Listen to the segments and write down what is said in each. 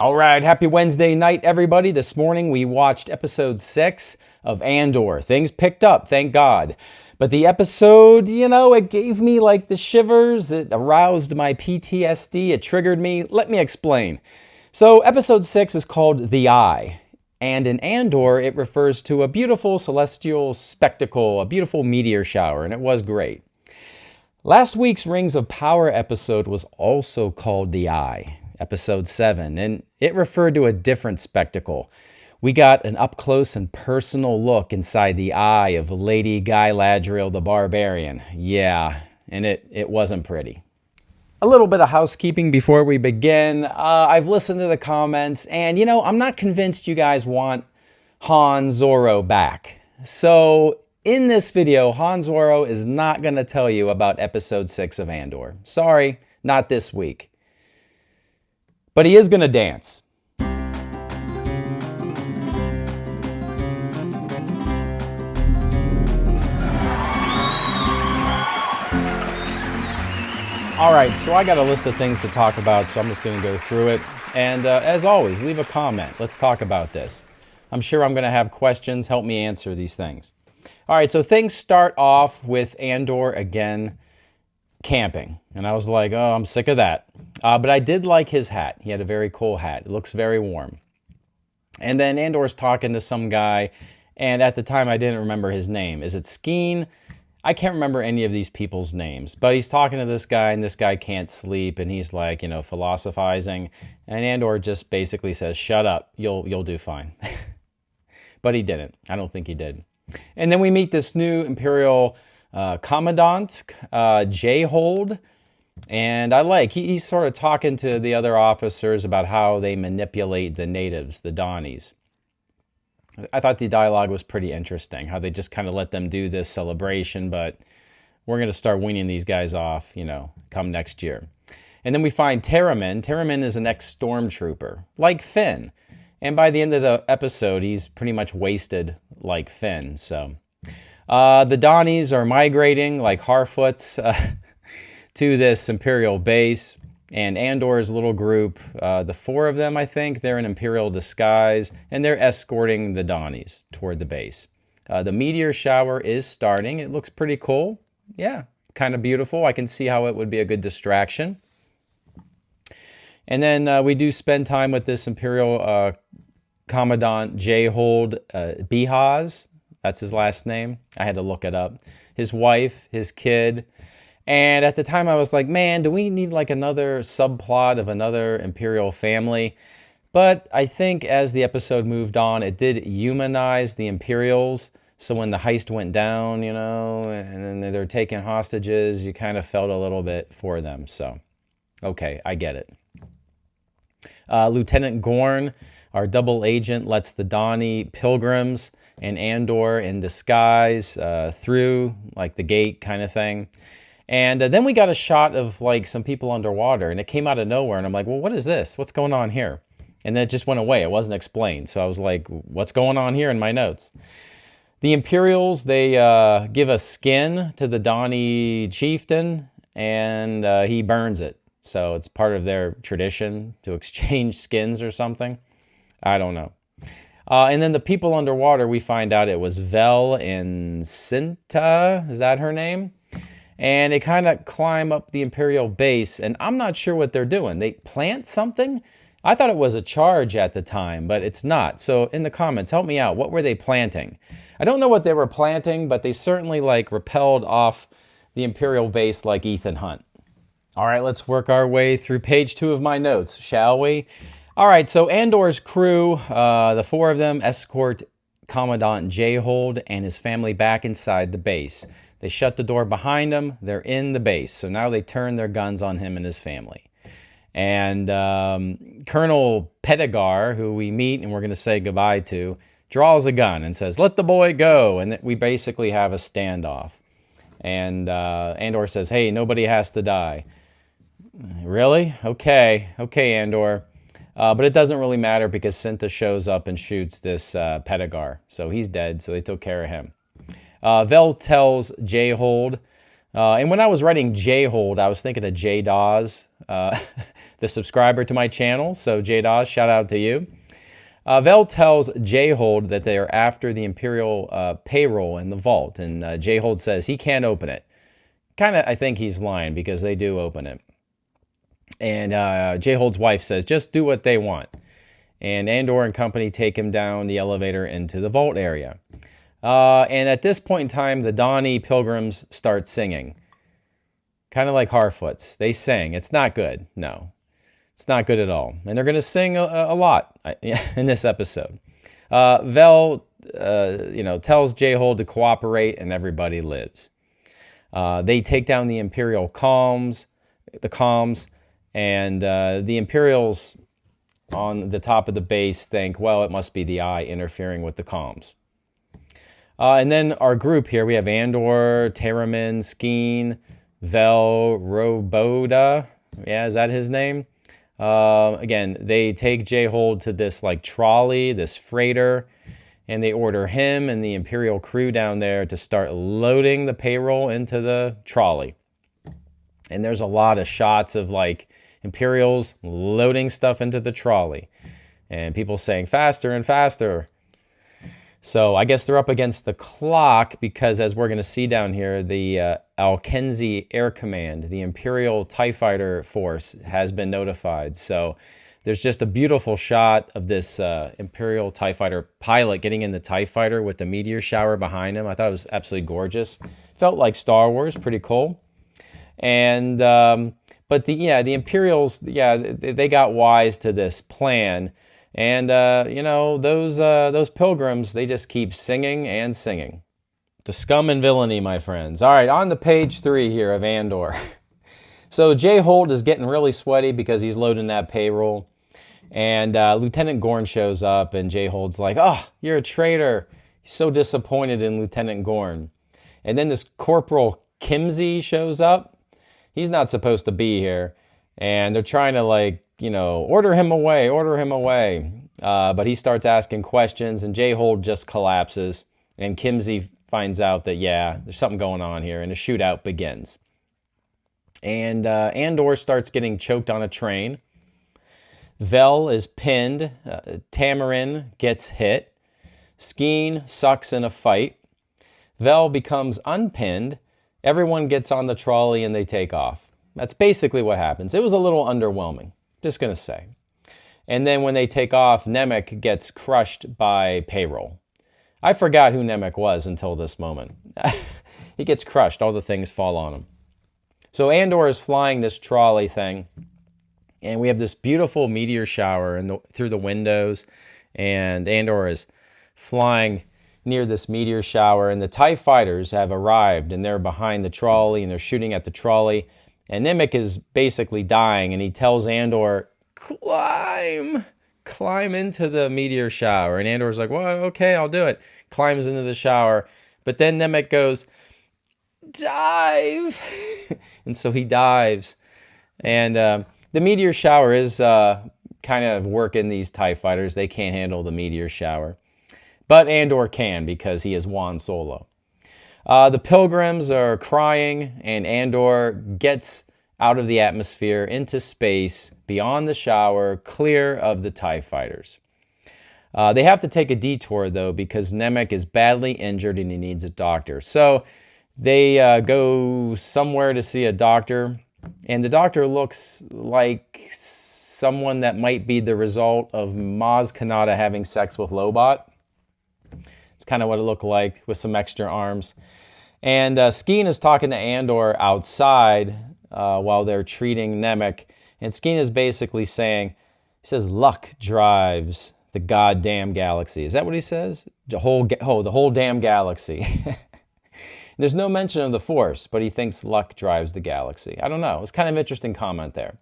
All right, happy Wednesday night, everybody. This morning we watched episode 6 of Andor. Things picked up, thank God. But the episode, it gave me like the shivers. It aroused my PTSD. It triggered me. Let me explain. So episode 6 is called The Eye. And in Andor, it refers to a beautiful celestial spectacle, a beautiful meteor shower, and it was great. Last week's Rings of Power episode was also called The Eye, episode 7, and it referred to a different spectacle. We got an up-close and personal look inside the eye of Lady Galadriel the Barbarian. Yeah, and it wasn't pretty. A little bit of housekeeping before we begin. I've listened to the comments, and I'm not convinced you guys want Han Zorro back. So in this video, Han Zorro is not going to tell you about episode 6 of Andor. Sorry, not this week. But he is going to dance. All right, so I got a list of things to talk about, so I'm just going to go through it. And as always, leave a comment. Let's talk about this. I'm sure I'm going to have questions. Help me answer these things. All right, so things start off with Andor again camping. And I was like, oh, I'm sick of that. But I did like his hat. He had a very cool hat. It looks very warm. And then Andor's talking to some guy, and at the time I didn't remember his name. Is it Skeen? I can't remember any of these people's names, but he's talking to this guy, and this guy can't sleep, and he's like, philosophizing. And Andor just basically says, shut up, you'll do fine. But he didn't. I don't think he did. And then we meet this new Imperial Commandant, J-Hold. And he's sort of talking to the other officers about how they manipulate the natives, the Donnies. I thought the dialogue was pretty interesting, how they just kind of let them do this celebration, but we're going to start weaning these guys off, come next year. And then we find Terramin. Terramin is an ex-stormtrooper, like Finn. And by the end of the episode, he's pretty much wasted like Finn. So the Donnies are migrating like Harfoots to this Imperial base. And Andor's little group, the 4 of them, I think, they're in Imperial disguise, and they're escorting the Donnies toward the base. The meteor shower is starting. It looks pretty cool. Yeah, kind of beautiful. I can see how it would be a good distraction. And then we do spend time with this Imperial Commandant J-Hold Behaz. That's his last name. I had to look it up. His wife, his kid. And at the time I was like, man, do we need like another subplot of another Imperial family? But I think as the episode moved on, it did humanize the Imperials. So when the heist went down, and then they're taking hostages, you kind of felt a little bit for them. So, okay, I get it. Lieutenant Gorn, our double agent, lets the Donnie pilgrims and Andor in disguise through like the gate kind of thing. And then we got a shot of like some people underwater, and it came out of nowhere. And I'm like, well, what is this? What's going on here? And then it just went away. It wasn't explained. So I was like, what's going on here in my notes? The Imperials, they give a skin to the Donnie chieftain, and he burns it. So it's part of their tradition to exchange skins or something. I don't know. And then the people underwater, we find out it was Vel and Cinta. Is that her name? And they kind of climb up the Imperial base, and I'm not sure what they're doing. They plant something? I thought it was a charge at the time, but it's not. So in the comments, help me out. What were they planting? I don't know what they were planting, but they certainly repelled off the Imperial base like Ethan Hunt. All right, let's work our way through page 2 of my notes, shall we? All right, so Andor's crew, the 4 of them, escort Commandant J-Hold and his family back inside the base. They shut the door behind him. They're in the base. So now they turn their guns on him and his family. And Colonel Pettigar, who we meet and we're going to say goodbye to, draws a gun and says, let the boy go. And we basically have a standoff. And Andor says, hey, nobody has to die. Really? Okay, Andor. But it doesn't really matter because Cinta shows up and shoots this Pettigar. So he's dead, so they took care of him. Vel tells J-Hold, and when I was writing J-Hold, I was thinking of J-Dawes. the subscriber to my channel. So J-Dawes, shout out to you. Vel tells J-Hold that they are after the Imperial payroll in the vault, and J-Hold says he can't open it. Kind of, I think he's lying because they do open it. And J-Hold's wife says, just do what they want. And Andor and company take him down the elevator into the vault area. And at this point in time, the Donnie pilgrims start singing. Kind of like Harfoots. They sing. It's not good. No. It's not good at all. And they're going to sing a lot in this episode. Vel, tells J-Hold to cooperate, and everybody lives. They take down the Imperial comms, and the Imperials on the top of the base think, well, it must be the Eye interfering with the comms. And then our group here, we have Andor, Terramin, Skeen, Vel, Roboda. Yeah, is that his name? Again, they take J-Hold to this like trolley, this freighter, and they order him and the Imperial crew down there to start loading the payroll into the trolley. And there's a lot of shots of like Imperials loading stuff into the trolley and people saying faster and faster. So I guess they're up against the clock because, as we're going to see down here, the Alkenzi Air Command, the Imperial TIE Fighter Force, has been notified. So there's just a beautiful shot of this Imperial TIE Fighter pilot getting in the TIE Fighter with the meteor shower behind him. I thought it was absolutely gorgeous. Felt like Star Wars, pretty cool. And but the Imperials, they got wise to this plan. And, those pilgrims, they just keep singing and singing. The scum and villainy, my friends. All right, on to page 3 here of Andor. So J-Hold is getting really sweaty because he's loading that payroll. And Lieutenant Gorn shows up, and J-Hold's like, oh, you're a traitor. He's so disappointed in Lieutenant Gorn. And then this Corporal Kimsey shows up. He's not supposed to be here. And they're trying to, order him away. But he starts asking questions, and J-Hold just collapses. And Kimsey finds out that, there's something going on here, and a shootout begins. And Andor starts getting choked on a train. Vel is pinned. Tamarin gets hit. Skeen sucks in a fight. Vel becomes unpinned. Everyone gets on the trolley, and they take off. That's basically what happens. It was a little underwhelming, just going to say. And then when they take off, Nemec gets crushed by payroll. I forgot who Nemec was until this moment. He gets crushed. All the things fall on him. So Andor is flying this trolley thing, and we have this beautiful meteor shower through the windows, and Andor is flying near this meteor shower, and the TIE fighters have arrived, and they're behind the trolley, and they're shooting at the trolley. And Nemec is basically dying, and he tells Andor, climb into the meteor shower. And Andor's like, well, okay, I'll do it. Climbs into the shower. But then Nemec goes, dive. And so he dives. And the meteor shower is kind of working these TIE fighters. They can't handle the meteor shower. But Andor can because he is Juan Solo. The pilgrims are crying, and Andor gets out of the atmosphere into space, beyond the shower, clear of the TIE fighters. They have to take a detour, though, because Nemec is badly injured and he needs a doctor. So they go somewhere to see a doctor, and the doctor looks like someone that might be the result of Maz Kanata having sex with Lobot. It's kind of what it looked like, with some extra arms. And Skeen is talking to Andor outside while they're treating Nemec. And Skeen is basically saying, he says, luck drives the goddamn galaxy. Is that what he says? The whole damn galaxy. There's no mention of the Force, but he thinks luck drives the galaxy. I don't know. It's kind of an interesting comment there.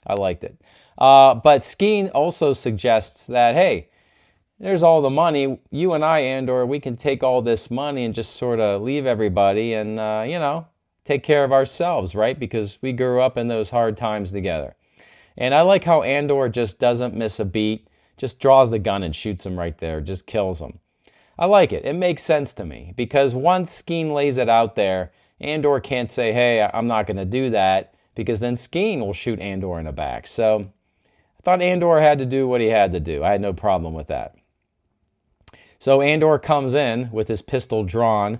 I liked it. But Skeen also suggests that, hey, there's all the money. You and I, Andor, we can take all this money and just sort of leave everybody and, take care of ourselves, right? Because we grew up in those hard times together. And I like how Andor just doesn't miss a beat, just draws the gun and shoots him right there, just kills him. I like it. It makes sense to me because once Skeen lays it out there, Andor can't say, hey, I'm not going to do that, because then Skeen will shoot Andor in the back. So I thought Andor had to do what he had to do. I had no problem with that. So Andor comes in with his pistol drawn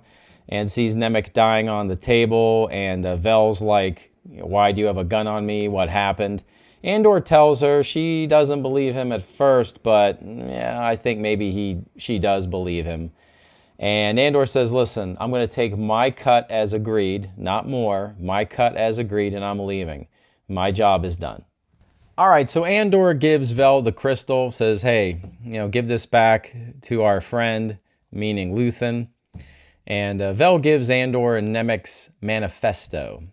and sees Nemec dying on the table, and Vel's like, why do you have a gun on me? What happened? Andor tells her she doesn't believe him at first, but yeah, I think maybe she does believe him. And Andor says, listen, I'm going to take my cut as agreed, not more, my cut as agreed, and I'm leaving. My job is done. All right, so Andor gives Vel the crystal, says, hey, give this back to our friend, meaning Luthen. And Vel gives Andor and Nemec's manifesto.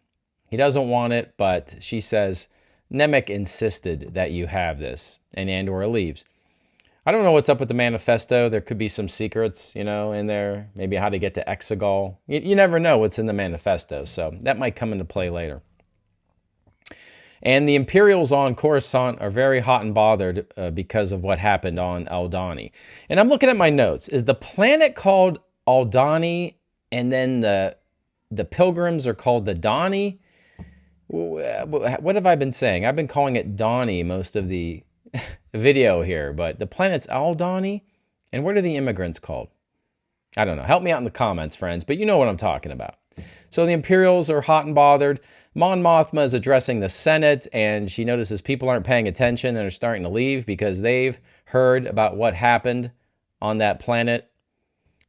He doesn't want it, but she says, Nemec insisted that you have this, and Andor leaves. I don't know what's up with the manifesto. There could be some secrets, in there. Maybe how to get to Exegol. You never know what's in the manifesto, so that might come into play later. And the Imperials on Coruscant are very hot and bothered because of what happened on Aldhani. And I'm looking at my notes. Is the planet called Aldhani, and then the Pilgrims are called the Dani? What have I been saying? I've been calling it Donnie most of the video here, but the planet's Aldhani, and what are the immigrants called? I don't know. Help me out in the comments, friends, but you know what I'm talking about. So the Imperials are hot and bothered. Mon Mothma is addressing the Senate, and she notices people aren't paying attention and are starting to leave because they've heard about what happened on that planet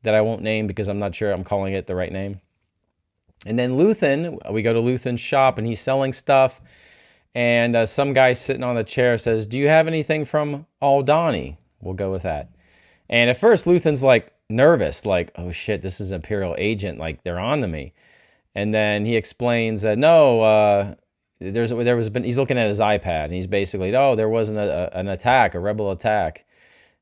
that I won't name because I'm not sure I'm calling it the right name. And then Luthen, we go to Luthen's shop, and he's selling stuff. And some guy sitting on the chair says, do you have anything from Aldhani? We'll go with that. And at first, Luthen's like nervous, like, oh shit, this is an Imperial agent, like they're on to me. And then he explains that no, he's looking at his iPad, and he's basically, oh, there wasn't an attack, a rebel attack.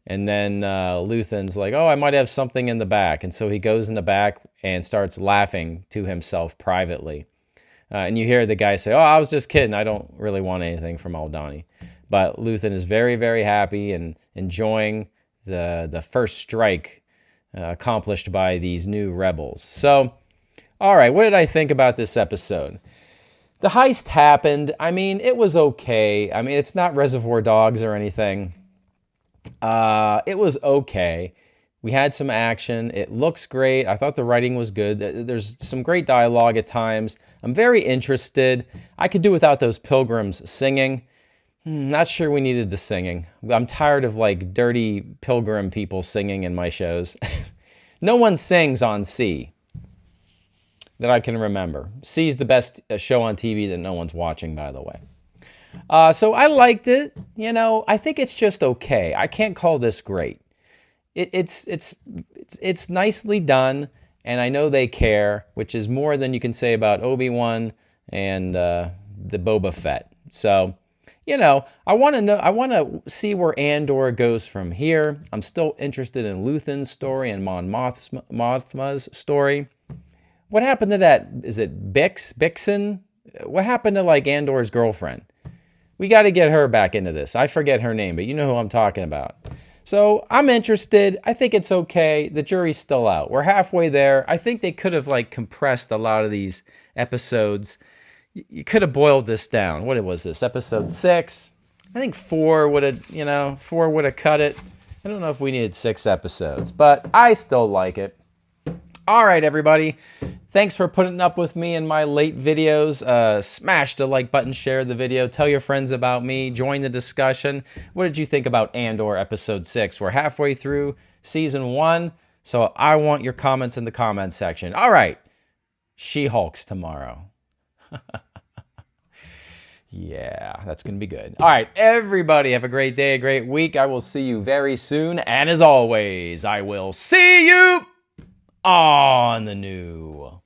And then Luthen's like, oh, I might have something in the back. And so he goes in the back and starts laughing to himself privately. And you hear the guy say, oh, I was just kidding. I don't really want anything from Aldhani. But Luthen is very, very happy and enjoying the first strike accomplished by these new rebels. So, all right, what did I think about this episode? The heist happened. I mean, it was okay. I mean, it's not Reservoir Dogs or anything. It was okay. We had some action. It looks great. I thought the writing was good. There's some great dialogue at times. I'm very interested. I could do without those pilgrims singing. Not sure we needed the singing. I'm tired of like dirty pilgrim people singing in my shows. No one sings on C that I can remember. C is the best show on TV that no one's watching, by the way. So I liked it. I think it's just okay. I can't call this great. It's nicely done, and I know they care, which is more than you can say about Obi-Wan and the Boba Fett. So, I want to see where Andor goes from here. I'm still interested in Luthen's story and Mon Mothma's story. What happened to that? Is it Bixen? What happened to like Andor's girlfriend? We got to get her back into this. I forget her name, but you know who I'm talking about. So I'm interested. I think it's okay. The jury's still out. We're halfway there. I think they could have like compressed a lot of these episodes. You could have boiled this down. What was this? Episode 6? I think 4 would have cut it. I don't know if we needed 6 episodes, but I still like it. All right, everybody. Thanks for putting up with me in my late videos. Smash the like button, share the video, tell your friends about me, join the discussion. What did you think about Andor episode 6? We're halfway through season 1, so I want your comments in the comments section. All right, She-Hulk's tomorrow. Yeah, that's going to be good. All right, everybody, have a great day, a great week. I will see you very soon. And as always, I will see you on the new.